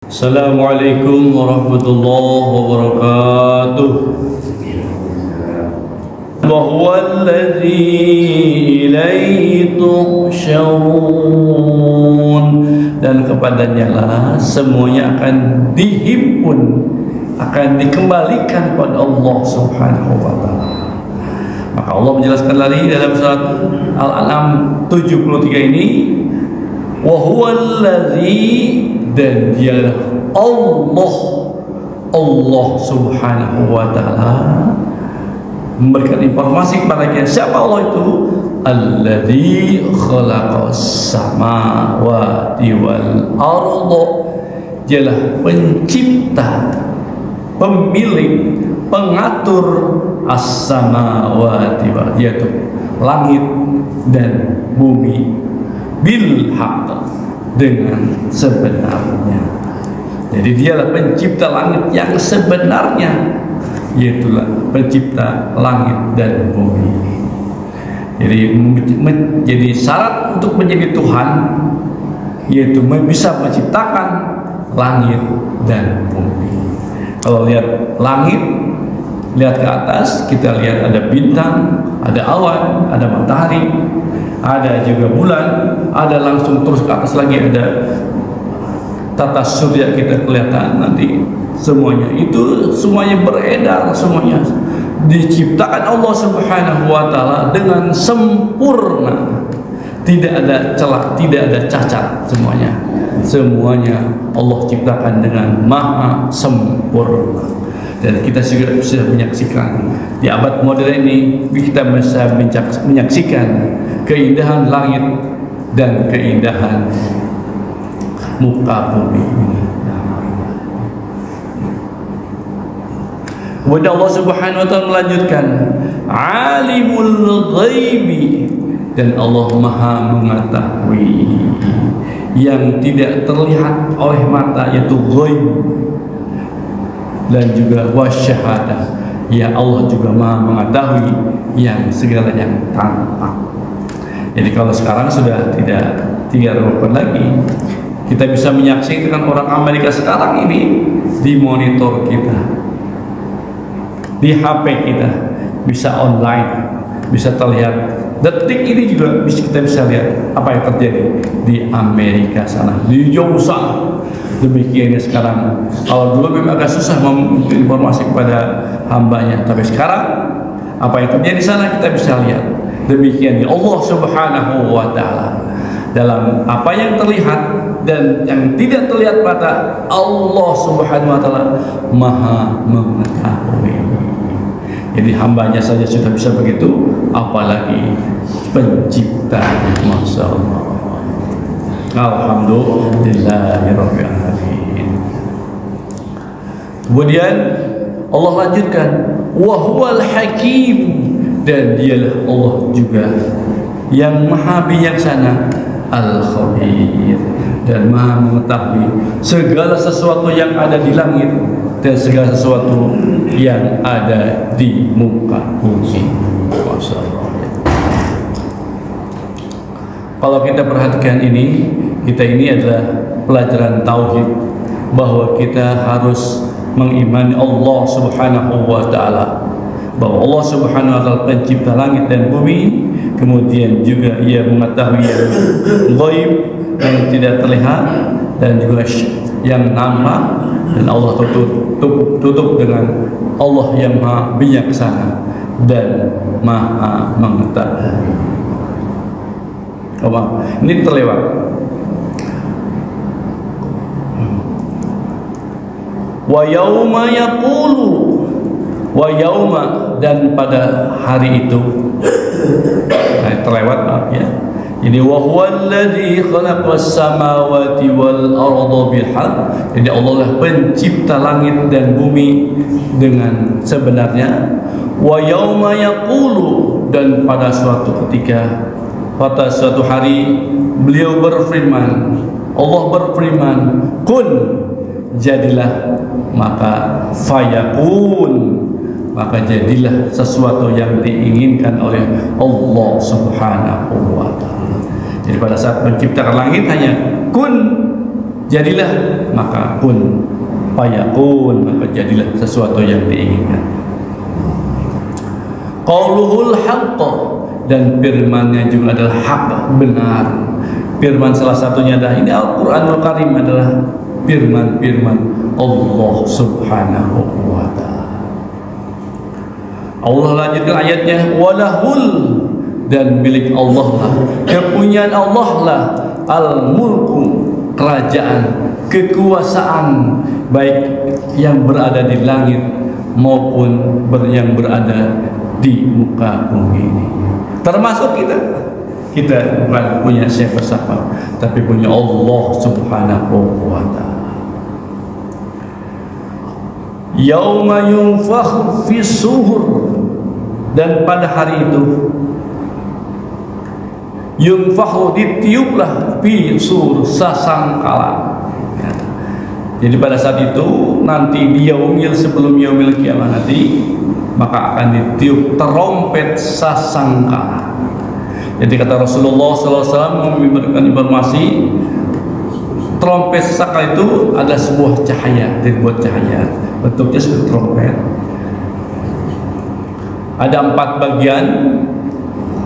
Assalamualaikum warahmatullahi wabarakatuh. Wa huwal ladzi ilaihi tuhsyarun, dan kepadanya lah semuanya akan dihimpun, akan dikembalikan kepada Allah Subhanahu wa taala. Maka Allah menjelaskan lagi dalam surat Al-An'am 73 ini, wa huwal ladzi, dan dialah Allah Subhanahu wa taala memberikan informasi kepada kita siapa Allah itu. Alladzi khalaqas samawati wal arda, dialah pencipta, pemilik, pengatur as-samawati wal, yaitu langit dan bumi, bil haqq, dengan sebenarnya. Jadi dialah pencipta langit yang sebenarnya, yaitulah pencipta langit dan bumi. Jadi syarat untuk menjadi Tuhan yaitu bisa menciptakan langit dan bumi. Kalau lihat langit, lihat ke atas, kita lihat ada bintang, ada awan, ada matahari, ada juga bulan, ada langsung terus ke atas lagi ada tata surya, kita kelihatan nanti. Semuanya itu semuanya beredar, semuanya diciptakan Allah Subhanahu wa taala dengan sempurna, tidak ada celah, tidak ada cacat, semuanya Allah ciptakan dengan maha sempurna. Dan kita juga sudah menyaksikan di abad modern ini, kita bisa menyaksikan keindahan langit dan keindahan muka bumi ini. Kemudian Allah Subhanahu wa taala melanjutkan, alimul ghaibi, dan Allah maha mengetahui yang tidak terlihat oleh mata, yaitu ghaib, dan juga wasyahadah, ya Allah juga maha mengetahui yang segala yang tampak. Jadi kalau sekarang sudah tidak relevan lagi, kita bisa menyaksikan orang Amerika sekarang ini di monitor kita, di HP kita, bisa online, bisa terlihat. Detik ini juga kita bisa lihat apa yang terjadi di Amerika sana, di jauh sana. Demikiannya sekarang. Kalau dulu memang agak susah memberi informasi kepada hambanya, tapi sekarang apa yang terjadi di sana kita bisa lihat. Demikian Allah Subhanahu wa taala, dalam apa yang terlihat dan yang tidak terlihat mata, Allah Subhanahu wa taala maha mengetahui. Jadi hambanya saja sudah bisa begitu, apalagi penciptanya. Masya Allah. Alhamdulillahirabbil alamin. Kemudian Allah lanjutkan, wa huwal hakim, dan dialah Allah juga yang maha bijaksana, al-khabir, dan maha mengetahui segala sesuatu yang ada di langit dan segala sesuatu yang ada di muka bumi. Masya Allah. Kalau kita perhatikan ini, kita ini adalah pelajaran tauhid, bahwa kita harus mengimani Allah Subhanahu wa taala, bahwa Allah Subhanahu wa taala pencipta langit dan bumi, kemudian juga Ia mengetahui yang ghaib, yang tidak terlihat, dan juga yang nampak, dan Allah tutup dengan Allah yang maha bijaksana dan maha mengetahui. Ini terlewat. Wa yauma yaqulu, wa yauma, dan pada hari itu. Terlewat, maaf ya. Jadi wa huwal ladzi khalaqas samawati wal arda bil haqq, jadi Allah lah pencipta langit dan bumi dengan sebenarnya. Wa yauma yaqulu, dan pada suatu ketika, pada suatu hari beliau berfirman, Allah berfirman, kun, jadilah, maka fayakun, maka jadilah sesuatu yang diinginkan oleh Allah Subhanahu wa taala. Jadi pada saat menciptakan langit hanya kun, jadilah, maka kun fayakun, maka jadilah sesuatu yang diinginkan. Qauluhul haqq, dan firman-Nya juga adalah hak, benar. Firman salah satunya adalah ini Al-Qur'anul Karim adalah firman-firman Allah Subhanahu wa taala. Allah lanjutkan ayatnya, walahul, dan milik Allah lah, kepunyaan Allah lah, al-mulku, kerajaan, kekuasaan, baik yang berada di langit maupun yang berada di muka bumi ini. Termasuk kita bukan punya siapa-siapa, tapi punya Allah Subhanahu wa ta'ala. Yauma yunfakhu fi suhur, dan pada hari itu yunfakhu, ditiuplah fi sur, sasangkala. Jadi pada saat itu nanti di yaumil, sebelum yaumil kiamat nanti, maka akan ditiup terompet sasangkala. Jadi kata Rasulullah SAW memberikan informasi, trompet sasangkala itu ada sebuah cahaya, dibuat cahaya, bentuknya seperti trompet. Ada 4 bagian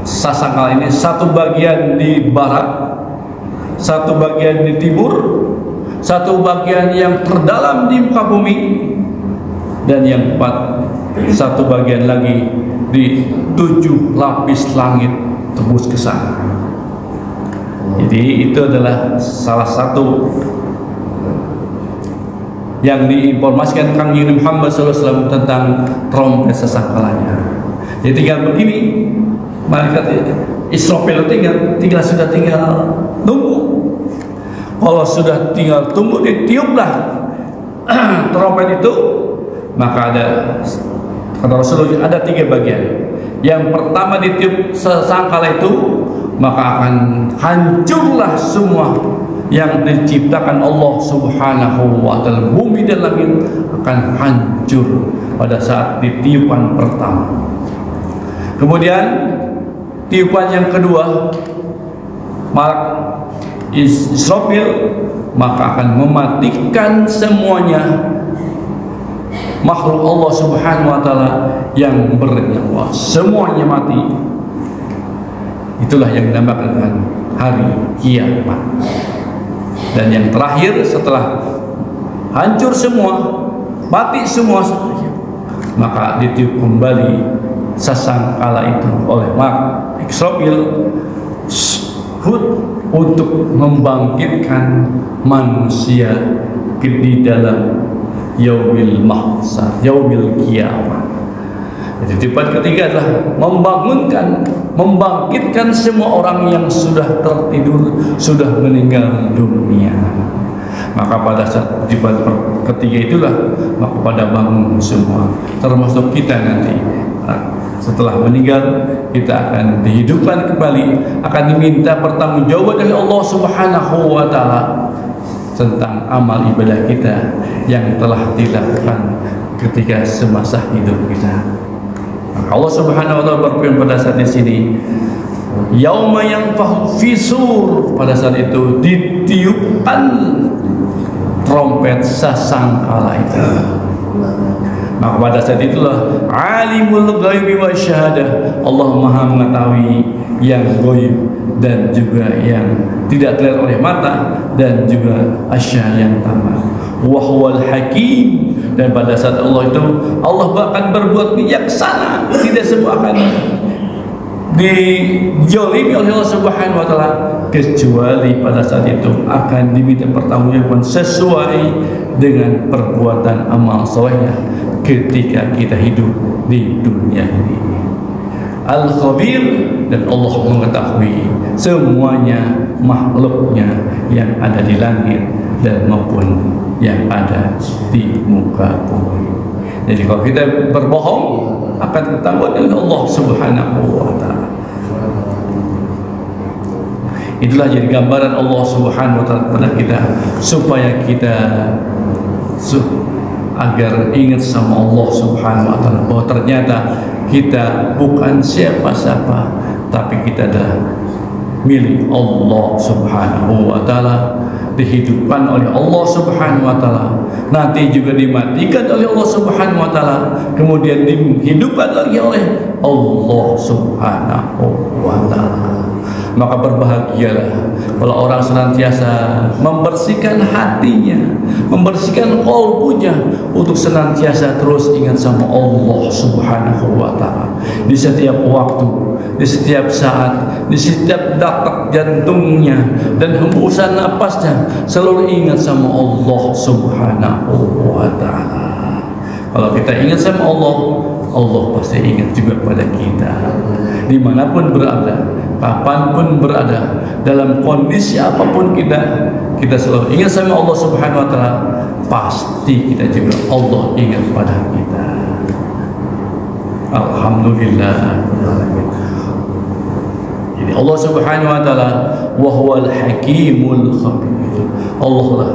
sasangkala ini, satu bagian di barat, satu bagian di timur, satu bagian yang terdalam di muka bumi, dan yang 4, satu bagian lagi di 7 lapis langit tembus ke sana. Jadi itu adalah salah satu yang diinformasikan Kang Nabi Muhammad SAW tentang trompet sasangkalanya. Jadi tinggal begini, malaikat Israfil sudah tinggal tunggu. Kalau sudah tinggal tunggu, ditiuplah trompet itu, maka ada, kata Rasulullah, ada 3 bagian. Yang pertama ditiup sasangkala itu, maka akan hancurlah semua yang diciptakan Allah Subhanahu wa ta'ala. Bumi dan langit akan hancur pada saat ditiupan pertama. Kemudian tiupan yang kedua, Israfil, maka akan mematikan semuanya makhluk Allah Subhanahu wa ta'ala yang bernyawa, semuanya mati. Itulah yang dinamakan dengan hari kiamat. Dan yang terakhir, setelah hancur semua, mati semua, maka ditiup kembali sasangkala itu oleh Israfil untuk membangkitkan manusia di dalam yaumil mahsyar, yaumil kiamat. Jadi tiupan ketiga adalah membangkitkan semua orang yang sudah tertidur, sudah meninggal dunia. Maka pada saat tiupan ketiga itulah, maka pada bangun semua, termasuk kita nanti. Setelah meninggal, kita akan dihidupkan kembali, akan diminta pertanggungjawaban dari Allah Subhanahu wa ta'ala tentang amal ibadah kita yang telah dilakukan ketika semasa hidup kita. Maka Allah Subhanahu wa ta'ala berfirman pada saat di sini, yauma yanfakhu fi sur, pada saat itu ditiupkan trompet sasangkala itu. Maka pada saat itulah alimul ghaibi wa syahadah, Allah Maha mengetahui yang ghaib dan juga yang tidak terlihat oleh mata, dan juga asyah yang tamam. Wa huwal hakim, dan pada saat Allah itu, Allah akan berbuat bijaksana, tidak semua akan dijolimi oleh Allah Subhanahu wa ta'ala, kecuali pada saat itu akan diminta pertanggungjawaban sesuai dengan perbuatan amal solehnya ketika kita hidup di dunia ini. Al-Khabir, dan Allah mengetahui semuanya makhluknya yang ada di langit dan maupun yang ada di muka bumi. Jadi kalau kita berbohong, akan ketahuan oleh Allah Subhanahu wa ta'ala. Itulah jadi gambaran Allah Subhanahu wa ta'ala kepada kita, supaya kita agar ingat sama Allah Subhanahu wa ta'ala, bahwa ternyata kita bukan siapa-siapa, tapi kita adalah milik Allah Subhanahu wa ta'ala, dihidupkan oleh Allah Subhanahu wa taala, nanti juga dimatikan oleh Allah Subhanahu wa taala, kemudian dihidupkan lagi oleh Allah Subhanahu wa taala. Maka berbahagialah kalau orang senantiasa membersihkan hatinya, membersihkan qalbunya untuk senantiasa terus ingat sama Allah Subhanahu wa taala di setiap waktu, di setiap saat, di setiap detak jantungnya dan hembusan napasnya, selalu ingat sama Allah Subhanahu wa taala. Kalau kita ingat sama Allah, Allah pasti ingat juga pada kita. Dimanapun berada, kapanpun berada, dalam kondisi apapun kita selalu ingat sama Allah Subhanahu wa taala, pasti kita juga Allah ingat pada kita. Alhamdulillah. Jadi Allah Subhanahu wa taala wa huwal hakimul khabir. Allah lah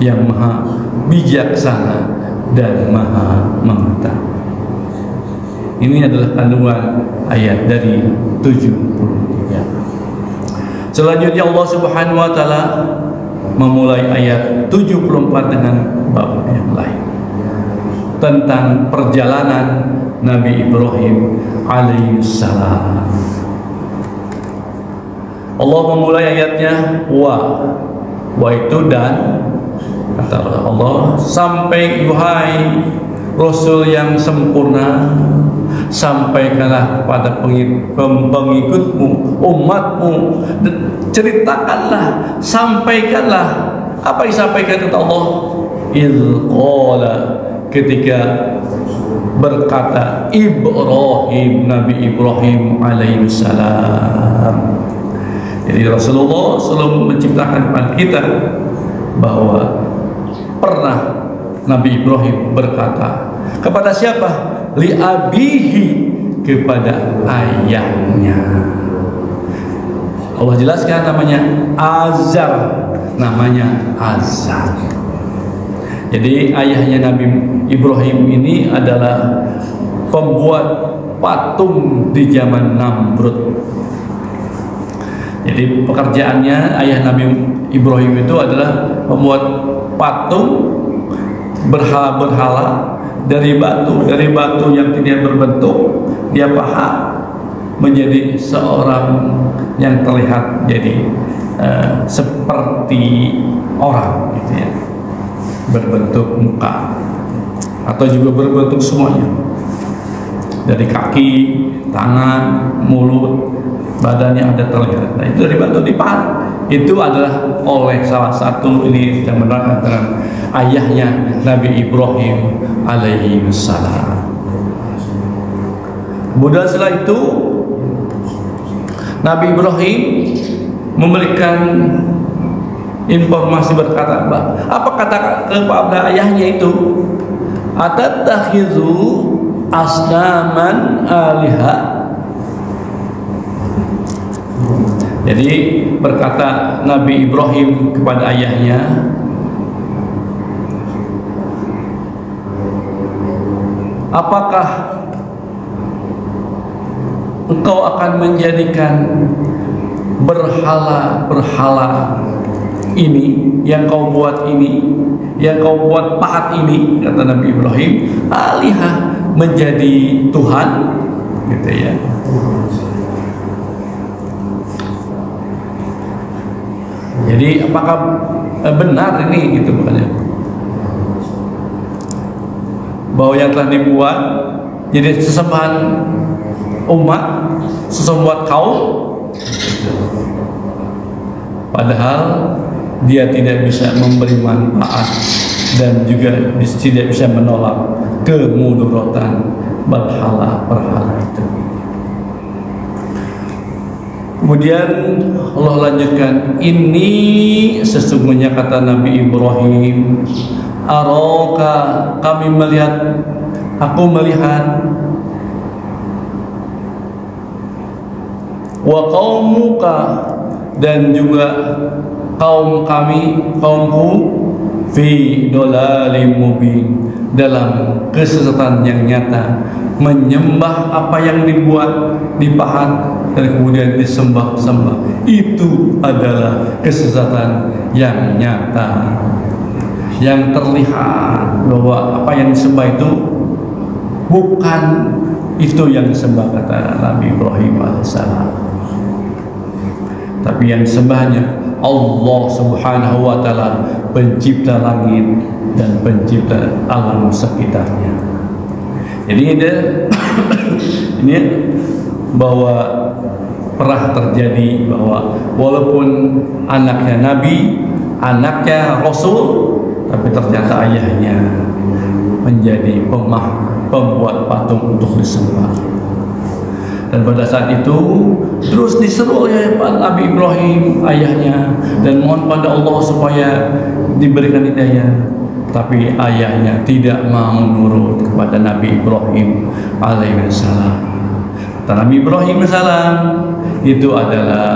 yang maha bijaksana dan maha mengetahui. Ini adalah kandungan ayat dari 73. Selanjutnya Allah Subhanahu wa taala memulai ayat 74 dengan bab yang lain tentang perjalanan Nabi Ibrahim alaihissalam. Allah memulai ayatnya wa itu dan kata Allah, sampai yuhai Rasul yang sempurna, sampaikanlah kepada pengikutmu, umatmu, ceritakanlah, sampaikanlah. Apa yang disampaikan kata Allah? Qala, ketika berkata Ibrahim, Nabi Ibrahim alaihissalam. Jadi Rasulullah selalu menciptakan kepada kita bahwa pernah Nabi Ibrahim berkata kepada siapa? Li abihi, kepada ayahnya. Allah jelaskan namanya Azar, namanya Azar. Jadi ayahnya Nabi Ibrahim ini adalah pembuat patung di zaman Namrud. Jadi pekerjaannya ayah Nabi Ibrahim itu adalah membuat patung berhala-berhala dari batu yang tidak berbentuk, dia pahat menjadi seorang yang terlihat jadi seperti orang gitu ya, berbentuk muka atau juga berbentuk semuanya, dari kaki, tangan, mulut, badannya ada terlihat. Nah, itu dari batu dipahat. Itu adalah oleh salah satu ini yang menerangkan dengan ayahnya Nabi Ibrahim alaihi salam. Kemudian setelah itu Nabi Ibrahim memberikan informasi, berkata, apa kata kepada ayahnya itu? Atatakhizu asnaman aliha. Jadi berkata Nabi Ibrahim kepada ayahnya, apakah engkau akan menjadikan berhala-berhala ini yang kau buat ini, yang kau buat pahat ini, kata Nabi Ibrahim, alihah, menjadi Tuhan, gitu ya. Jadi apakah benar ini, gitu makanya, bahwa yang telah dibuat jadi sesembahan umat, sesembahan kaum, padahal dia tidak bisa memberi manfaat dan juga tidak bisa menolak kemudorotan berhala-berhala itu. Kemudian Allah lanjutkan, ini sesungguhnya kata Nabi Ibrahim, araka, kami melihat, aku melihat, wa qaumuka, dan juga kaum kami, kaumku, fi dolalim mubin, dalam kesesatan yang nyata, menyembah apa yang dibuat, dipahat dan kemudian disembah-sembah. Itu adalah kesesatan yang nyata, yang terlihat bahwa apa yang disembah itu bukan itu yang disembah, kata Nabi Ibrahim alaihissalam, tapi yang disembahnya Allah Subhanahu wa Ta'ala, pencipta langit dan pencipta alam sekitarnya. Jadi ini bahwa pernah terjadi bahwa walaupun anaknya Nabi, anaknya Rasul, tapi ternyata ayahnya menjadi pembuat patung untuk disembah. Dan pada saat itu terus diseru oleh Nabi Ibrahim ayahnya dan mohon pada Allah supaya diberikan hidayah, tapi ayahnya tidak mau nurut kepada Nabi Ibrahim alaihissalam. Kata Nabi Ibrahim alaihissalam, itu adalah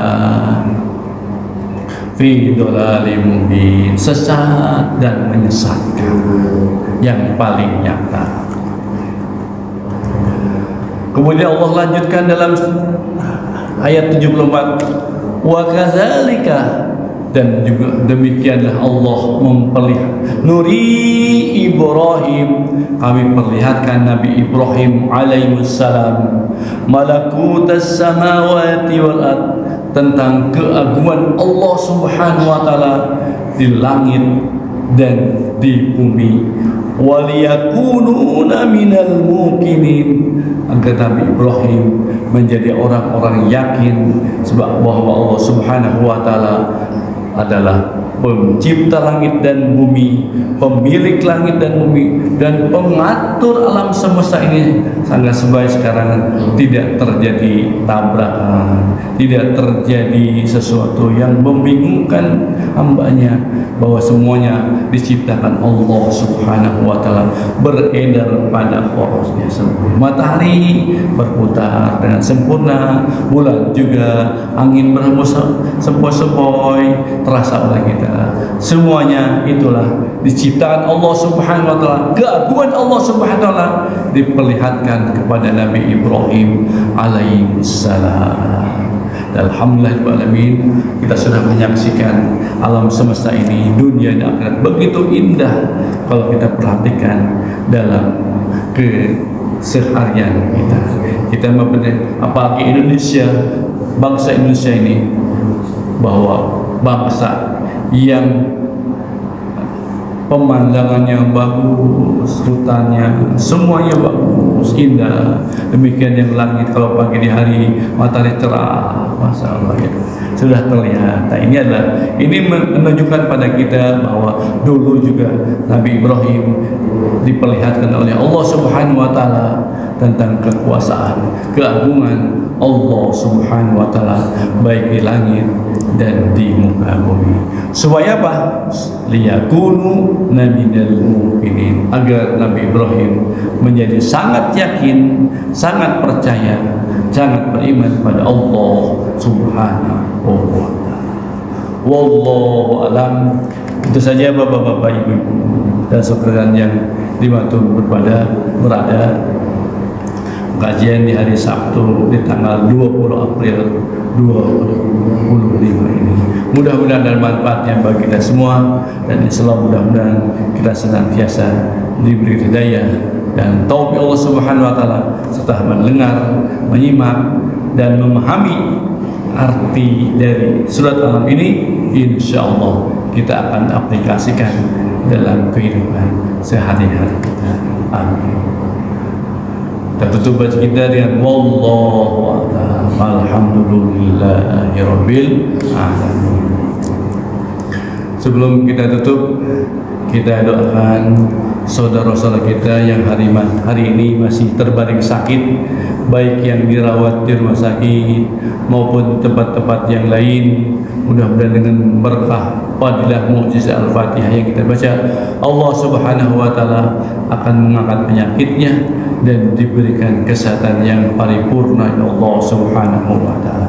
fi dhalalim mubin, sesat dan menyesatkan yang paling nyata. Kemudian Allah lanjutkan dalam ayat 74, wa kadzalika, dan juga demikianlah Allah memperlihatkan nuri Ibrahim, kami perlihatkan Nabi Ibrahim alaihissalam malakutas samawati wal ard, tentang keagungan Allah Subhanahu wa Ta'ala di langit dan di bumi, waliyakununa minal muqinin, agar Nabi Ibrahim menjadi orang-orang yakin sebab bahwa Allah Subhanahu wa Ta'ala adalah pencipta langit dan bumi, pemilik langit dan bumi, dan pengatur alam semesta ini, sehingga sebaik sekarang tidak terjadi tabrakan, tidak terjadi sesuatu yang membingungkan hambanya, bahwa semuanya diciptakan Allah Subhanahu wa Ta'ala, beredar pada porosnya sempurna, matahari berputar dengan sempurna, bulan juga, angin berhembus sepoi-sepoi terasa oleh kita. Semuanya itulah diciptakan Allah Subhanahu wa Ta'ala, keagungan Allah Subhanahu wa Ta'ala diperlihatkan kepada Nabi Ibrahim alaihissalam. Alhamdulillah, kita sudah menyaksikan alam semesta ini, dunia dan akhirat, begitu indah kalau kita perhatikan dalam keseharian kita. Kita apalagi Indonesia, bangsa Indonesia ini, bahwa bangsa yang pemandangannya bagus, hutannya semuanya bagus, indah. Demikian yang langit, kalau pagi di hari matahari cerah, masya Allah ya, sudah terlihat. Nah, ini menunjukkan pada kita bahwa dulu juga Nabi Ibrahim diperlihatkan oleh Allah Subhanahu wa Ta'ala tentang kekuasaan, keagungan Allah Subhanahu wa Ta'ala baik di langit dan di muka bumi. Supaya apa? Liyakunu minal muqinin, agar Nabi Ibrahim menjadi sangat yakin, sangat percaya, sangat beriman pada Allah Subhanahu wa Ta'ala. Wallahu alam. Itu saja bapak-bapak, ibu-ibu dan sekalian yang dimanapun berada. Kajian di hari Sabtu di tanggal 20 April 2025 ini, mudah-mudahan ada manfaatnya bagi kita semua, dan insyaallah mudah-mudahan kita senantiasa diberi hidayah dan taufik Allah Subhanahu wa Ta'ala, serta mendengar, menyimak dan memahami arti dari surat Al-An'am ini. Insyaallah kita akan aplikasikan dalam kehidupan sehari-hari kita. Amin. Kita tutup baca kita dengan wallahu a'lam, alhamdulillahirabbil alamin. Sebelum kita tutup, kita doakan saudara-saudara kita yang hari ini masih terbaring sakit, baik yang dirawat di rumah sakit maupun tempat-tempat yang lain. Mudah-mudahan dengan berkah fadilah mukjizat Al-Fatihah yang kita baca, Allah Subhanahu wa Ta'ala akan mengangkat penyakitnya dan diberikan kesehatan yang paripurna oleh Allah Subhanahu wa Ta'ala.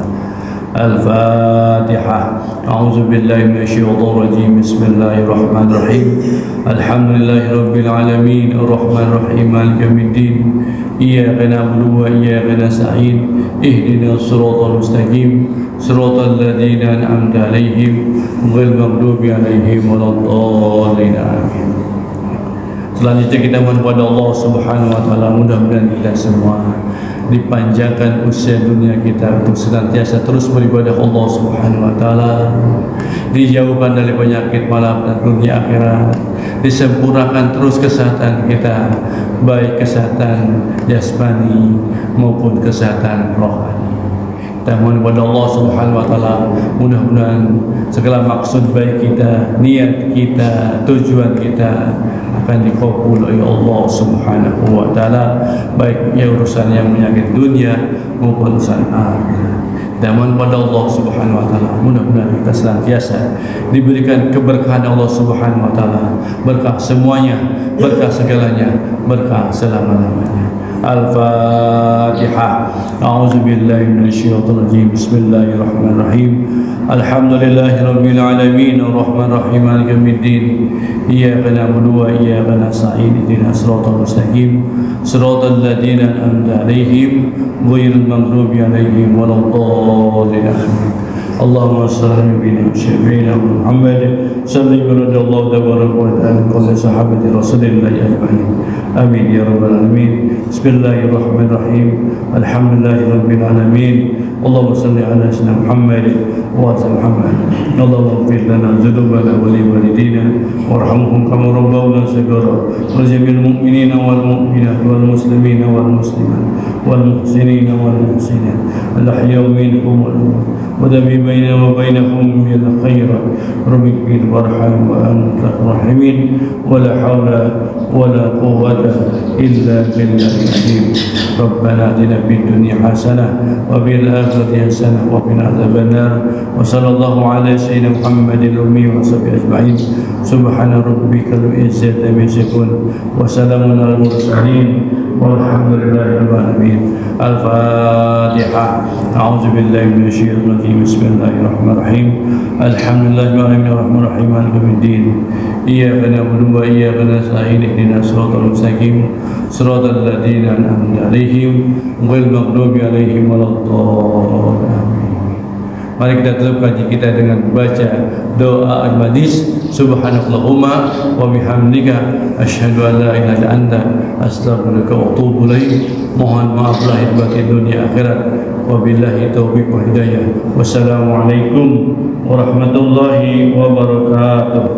Al-Fatihah. A'udzu billahi minasyaitonir rajim. Bismillahirrahmanirrahim. Alhamdulillahi rabbil alamin, arrahmanir rahim, maliki yaumiddin. Iyyaka na'budu wa iyyaka nasta'in. Ihdinas siratal mustaqim, siratal ladzina an'amta 'alaihim ghairil maghdubi 'alaihim waladdallin. Amin. Selanjutnya kita mohon kepada Allah Subhanahu wa taala, mudah-mudahan kita semua dipanjangkan usia dunia kita untuk senantiasa terus beribadah Allah Subhanahu wa taala, dijauhkan dari penyakit malapetaka dunia akhirat, disempurnakan terus kesehatan kita, baik kesehatan jasmani maupun kesehatan rohani. Kita mohon kepada Allah Subhanahu wa taala, mudah-mudahan segala maksud baik kita, niat kita, tujuan kita akan dikabul oleh Allah Subhanahu wa taala, baik ya urusan yang menyangkut dunia maupun urusan akhirat. Kita mohon kepada Allah Subhanahu wa taala, mudah-mudahan kita senantiasa diberikan keberkahan Allah Subhanahu wa taala, berkah semuanya, berkah segalanya, berkah selama-lamanya. Al-Fatihah. A'udzu billahi minasyaitonir rajim. Bismillahirrahmanirrahim. Alhamdulillahi rabbil alamin, arrahmanir rahim, maliki yaumiddin. Iyyaka na'budu wa iyyaka nasta'in. Ihdinas siratal mustaqim, siratal ladzina an'amta 'alaihim ghairil maghdubi 'alaihim waladdallin. Allahumma salli ala sayyidina Muhammad salli radhiyallahu tabaraka wa ta'ala qala sahabati rasulillah ajma'in. Amin ya rabbal alamin. Bismillahirrahmanirrahim. Alhamdulillahi rabbil alamin. Allahumma salli ala sayyidina Muhammad wa ala Muhammad. Allahumma ighfir lana dhunubana wa li walidina warhamhum kama rabbawna saghira wa jami'il mu'minina wal mu'minat wal muslimina wal muslimat wal muhsinina wal muhsinat al ahya'i minhum wal amwat بيننا وبينهم من الخير ربك بالرحم وأنت الراحمين ولا حول ولا قوة إلا بالله العظيم. ربنا آتنا في الدنيا حسنة وفي الآخرة حسنة وقنا عذاب النار. وصلى الله على سيدنا محمد الأمي وصحبه أجمعين. سبحان ربك رب العزة عما يصفون وسلام على المرسلين والحمد لله رب العالمين. الفاتحة. أعوذ بالله من الشيطان الرجيم. بسم الله الرحمن الرحيم. الحمد لله رب العالمين الرحمن الرحيم مالك يوم الدين. إياك نعبد وإياك نستعين. اهدنا الصراط المستقيم صراط الذين أنعمت عليهم غير المغضوب عليهم ولا الضالين. Mari kita tutup kaji kita dengan baca doa al-majlis. Subhanallahumma wa bihamdika asyhadu an la ilaha illa anta astaghfiruka wa atubu ilaik. Mohon maaf lahir batin dunia akhirat. Wabillahi taufiq wa hidayah. Wassalamualaikum warahmatullahi wabarakatuh.